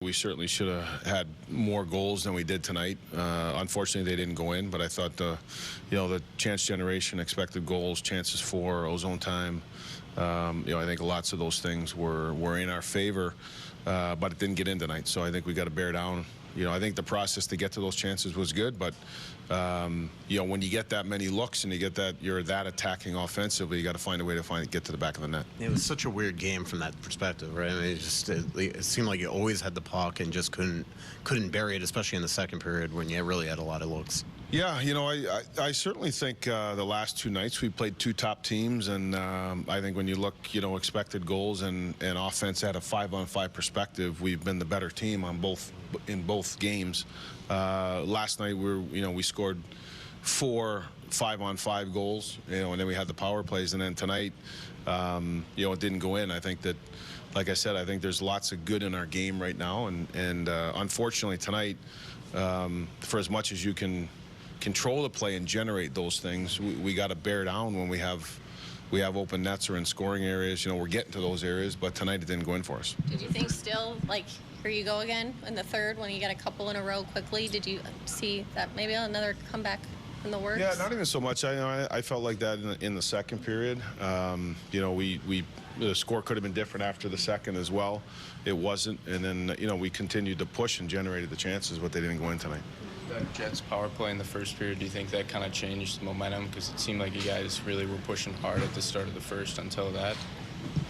We certainly should have had more goals than we did tonight. Unfortunately, they didn't go in, but I thought the chance generation, expected goals, chances for, ozone time, I think lots of those things were in our favor, but it didn't get in tonight. So I think we got to bear down. I think the process to get to those chances was good, but when you get that many looks and you're that attacking offensively, you got to find a way to get to the back of the net. It was such a weird game from that perspective, right? I mean, it seemed like you always had the puck and just couldn't bury it, especially in the second period when you really had a lot of looks. Yeah, I certainly think the last two nights we played two top teams, and I think when you look, expected goals and offense at a 5-on-5 perspective, we've been the better team in both games. Last night we scored 4 5-on-5 goals, and then we had the power plays, and then tonight, it didn't go in. I think that, like I said, I think there's lots of good in our game right now, and unfortunately tonight, for as much as you can control the play and generate those things, we got to bear down when we have open nets or in scoring areas. We're getting to those areas, but tonight it didn't go in for us. Did you think still, like, here you go again in the third when you get a couple in a row quickly? Did you see that maybe another comeback in the works? Yeah, not even so much. I felt like that in the second period. The score could have been different after the second as well. It wasn't, and then we continued to push and generated the chances, but they didn't go in tonight. That Jets power play in the first period, do you think that kind of changed the momentum? Because it seemed like you guys really were pushing hard at the start of the first until that.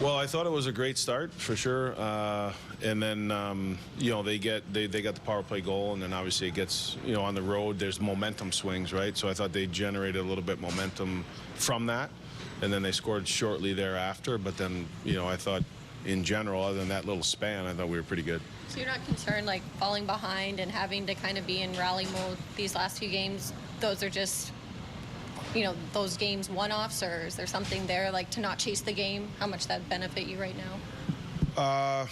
Well, I thought it was a great start for sure, and then they got the power play goal, and then obviously it gets on the road. There's momentum swings, right? So I thought they generated a little bit momentum from that, and then they scored shortly thereafter. But then I thought in general, other than that little span, I thought we were pretty good. So you're not concerned, like, falling behind and having to kind of be in rally mode these last few games? Those are just, those games one-offs, or is there something there, like, to not chase the game? How much that benefit you right now?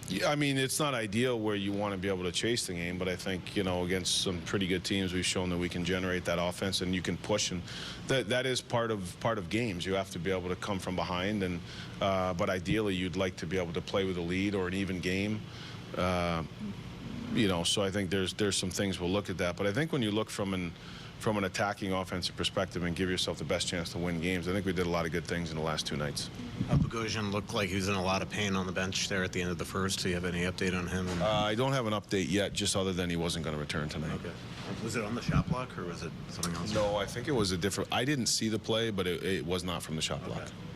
Yeah, I mean, it's not ideal where you want to be able to chase the game, but I think, against some pretty good teams, we've shown that we can generate that offense and you can push, and that is part of games. You have to be able to come from behind, and but ideally you'd like to be able to play with a lead or an even game. So I think there's some things we'll look at that, but I think when you look from an attacking offensive perspective and give yourself the best chance to win games, I think we did a lot of good things in the last two nights. Bogosian looked like he was in a lot of pain on the bench there at the end of the first. Do you have any update on him? I don't have an update yet, just other than he wasn't going to return tonight. Okay. Was it on the shot block, or was it something else? No, I think it was a different. I didn't see the play, but it was not from the shot block.